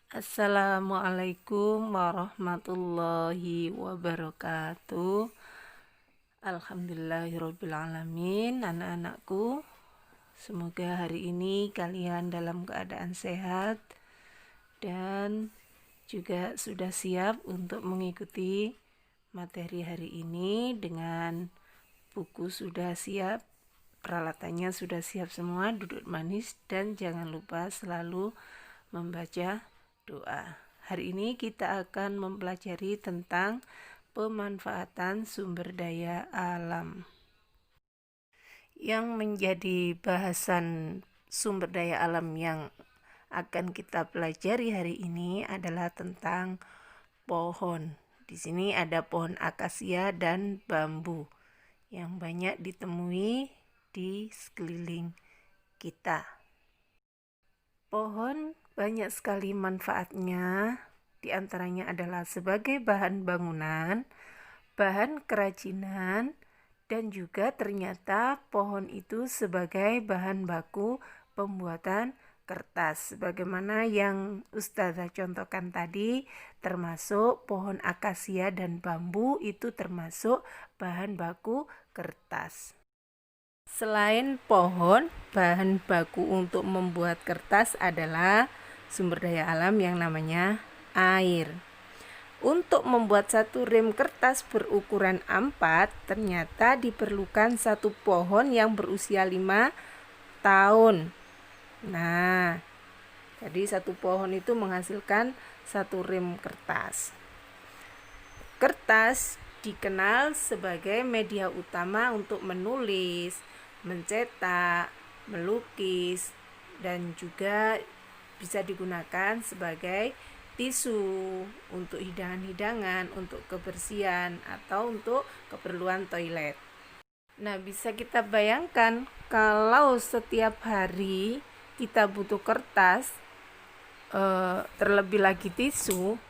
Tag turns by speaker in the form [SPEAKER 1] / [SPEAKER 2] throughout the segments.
[SPEAKER 1] Assalamualaikum warahmatullahi wabarakatuh. Alhamdulillahirrabbilalamin. Anak-anakku, semoga hari ini kalian dalam keadaan sehat dan juga sudah siap untuk mengikuti materi hari ini dengan buku sudah siap, peralatannya sudah siap semua, duduk manis, dan jangan lupa selalu membaca doa. Hari ini kita akan mempelajari tentang pemanfaatan sumber daya alam. Yang menjadi bahasan sumber daya alam yang akan kita pelajari hari ini adalah tentang pohon. Di sini ada pohon akasia dan bambu yang banyak ditemui di sekeliling kita. Pohon banyak sekali manfaatnya, di antaranya adalah sebagai bahan bangunan, bahan kerajinan, dan juga ternyata pohon itu sebagai bahan baku pembuatan kertas. Sebagaimana yang Ustazah contohkan tadi, termasuk pohon akasia dan bambu itu termasuk bahan baku kertas. Selain pohon, bahan baku untuk membuat kertas adalah sumber daya alam yang namanya air. Untuk membuat satu rem kertas berukuran A4, ternyata diperlukan satu pohon yang berusia 5 tahun. Nah, jadi satu pohon itu menghasilkan satu rem kertas. Kertas dikenal sebagai media utama untuk menulis, mencetak, melukis, dan juga bisa digunakan sebagai tisu untuk hidangan-hidangan, untuk kebersihan, atau untuk keperluan toilet. Nah, bisa kita bayangkan kalau setiap hari kita butuh kertas, terlebih lagi tisu,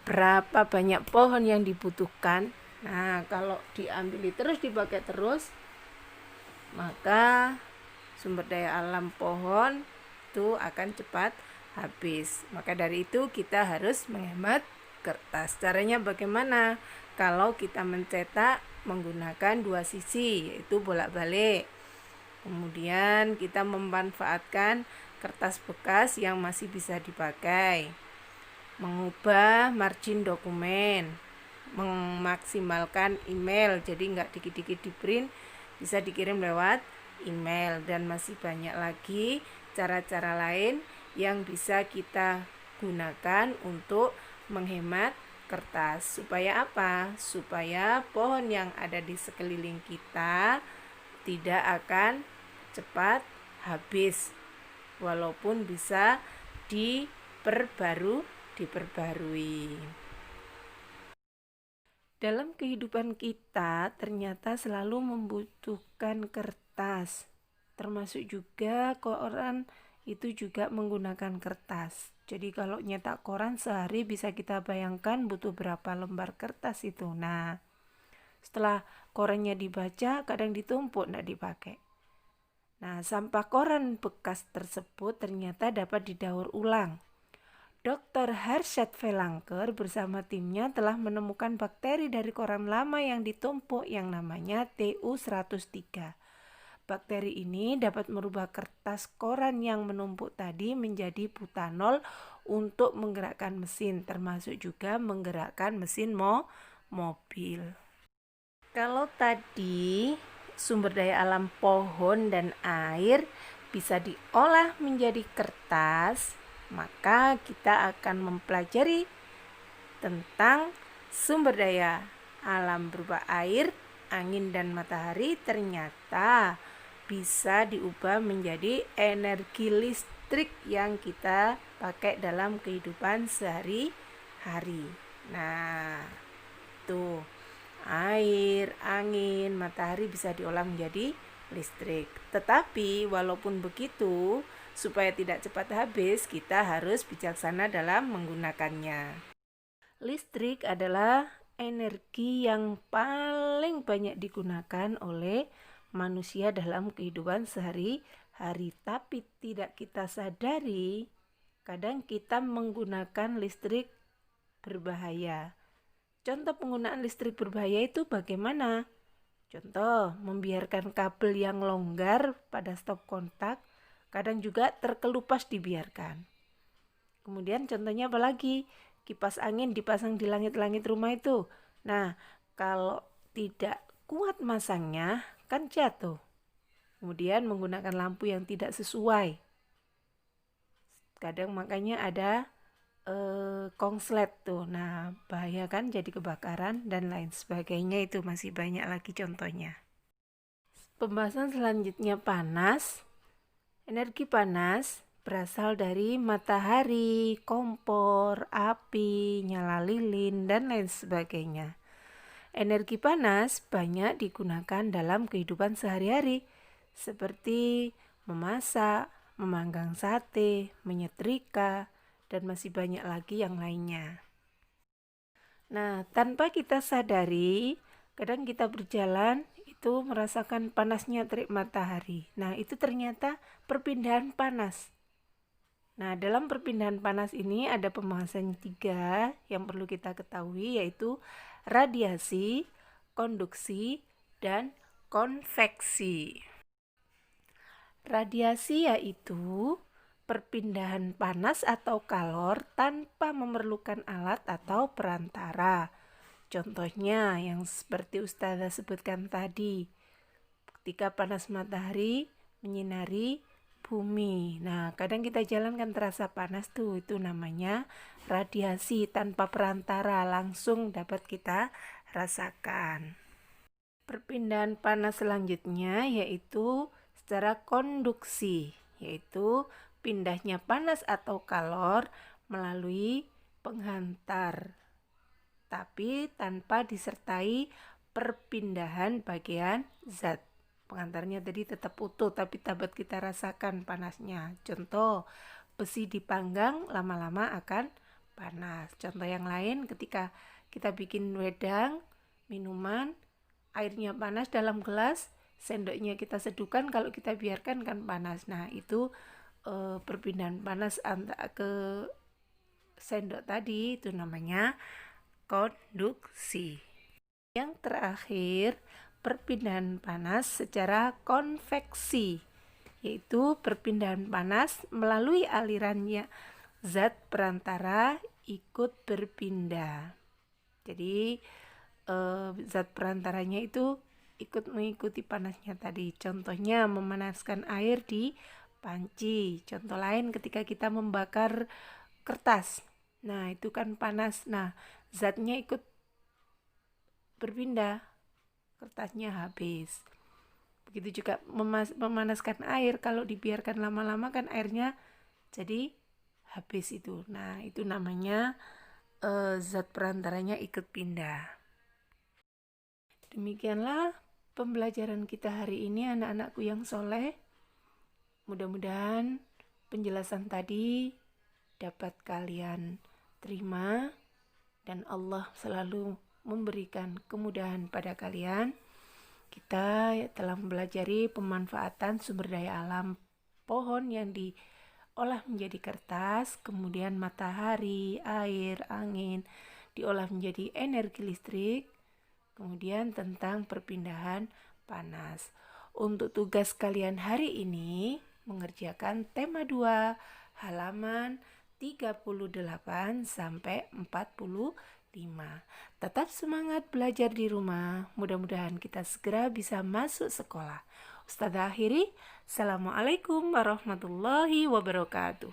[SPEAKER 1] berapa banyak pohon yang dibutuhkan. Nah, kalau diambil terus, dipakai terus, maka sumber daya alam pohon itu akan cepat habis. Maka dari itu kita harus menghemat kertas. Caranya bagaimana? Kalau kita mencetak menggunakan dua sisi, yaitu bolak-balik. Kemudian kita memanfaatkan kertas bekas yang masih bisa dipakai. Mengubah margin dokumen, memaksimalkan email, jadi nggak dikit-dikit di print, bisa dikirim lewat email, dan masih banyak lagi cara-cara lain yang bisa kita gunakan untuk menghemat kertas. Supaya apa? Supaya pohon yang ada di sekeliling kita tidak akan cepat habis, walaupun bisa diperbarui. Dalam kehidupan kita ternyata selalu membutuhkan kertas, termasuk juga koran itu juga menggunakan kertas. Jadi kalau nyetak koran sehari bisa kita bayangkan butuh berapa lembar kertas itu. Nah, setelah korannya dibaca kadang ditumpuk, tidak dipakai. Nah, sampah koran bekas tersebut ternyata dapat didaur ulang. Dr. Harshad Velanger bersama timnya telah menemukan bakteri dari koran lama yang ditumpuk yang namanya TU103. Bakteri ini dapat merubah kertas koran yang menumpuk tadi menjadi butanol untuk menggerakkan mesin, termasuk juga menggerakkan mesin mobil. Kalau tadi sumber daya alam pohon dan air bisa diolah menjadi kertas, maka kita akan mempelajari tentang sumber daya alam berupa air, angin, dan matahari ternyata bisa diubah menjadi energi listrik yang kita pakai dalam kehidupan sehari-hari. Nah, tuh air, angin, matahari bisa diolah menjadi listrik. Tetapi walaupun begitu, supaya tidak cepat habis, kita harus bijaksana dalam menggunakannya. Listrik adalah energi yang paling banyak digunakan oleh manusia dalam kehidupan sehari-hari, tapi tidak kita sadari kadang kita menggunakan listrik berbahaya. Contoh penggunaan listrik berbahaya itu bagaimana? Contoh, membiarkan kabel yang longgar pada stop kontak, kadang juga terkelupas dibiarkan. Kemudian contohnya apa lagi? Kipas angin dipasang di langit-langit rumah itu. Nah, kalau tidak kuat masangnya, kan jatuh. Kemudian menggunakan lampu yang tidak sesuai. Kadang makanya ada konslet tuh. Nah, bahaya kan, jadi kebakaran dan lain sebagainya, itu masih banyak lagi contohnya. Pembahasan selanjutnya panas. Energi panas berasal dari matahari, kompor, api, nyala lilin, dan lain sebagainya. Energi panas banyak digunakan dalam kehidupan sehari-hari, seperti memasak, memanggang sate, menyetrika, dan masih banyak lagi yang lainnya. Nah, tanpa kita sadari, kadang kita berjalan itu merasakan panasnya terik matahari. Nah, itu ternyata perpindahan panas. Nah, dalam perpindahan panas ini ada pembahasan 3 yang perlu kita ketahui, yaitu radiasi, konduksi, dan konveksi. Radiasi yaitu perpindahan panas atau kalor tanpa memerlukan alat atau perantara. Contohnya yang seperti Ustazah sebutkan tadi, ketika panas matahari menyinari bumi. Nah, kadang kita jalan kan terasa panas tuh, itu namanya radiasi tanpa perantara, langsung dapat kita rasakan. Perpindahan panas selanjutnya yaitu secara konduksi, yaitu pindahnya panas atau kalor melalui penghantar, tapi tanpa disertai perpindahan bagian zat. Penghantarnya tadi tetap utuh, tapi dapat kita rasakan panasnya. Contoh, besi dipanggang lama-lama akan panas. Contoh yang lain, ketika kita bikin wedang, minuman, airnya panas dalam gelas, sendoknya kita seduhkan, kalau kita biarkan kan panas. Nah, itu perpindahan panas antara ke sendok tadi, itu namanya konduksi. Yang terakhir, perpindahan panas secara konveksi, yaitu perpindahan panas melalui alirannya zat perantara ikut berpindah. Jadi zat perantaranya itu ikut mengikuti panasnya tadi. Contohnya memanaskan air di panci. Contoh lain ketika kita membakar kertas. Nah, itu kan panas. Nah, zatnya ikut berpindah, kertasnya habis. Begitu juga memanaskan air, kalau dibiarkan lama-lama kan airnya jadi habis itu. Nah, itu namanya zat perantaranya ikut pindah. Demikianlah pembelajaran kita hari ini, anak-anakku yang soleh. Mudah-mudahan penjelasan tadi dapat kalian terima dan Allah selalu memberikan kemudahan pada kalian. Kita telah mempelajari pemanfaatan sumber daya alam pohon yang diolah menjadi kertas, kemudian matahari, air, angin diolah menjadi energi listrik, kemudian tentang perpindahan panas. Untuk tugas kalian hari ini mengerjakan tema 2 halaman 38 sampai 45. Tetap semangat belajar di rumah. Mudah-mudahan kita segera bisa masuk sekolah. Ustazah akhiri, Assalamualaikum warahmatullahi wabarakatuh.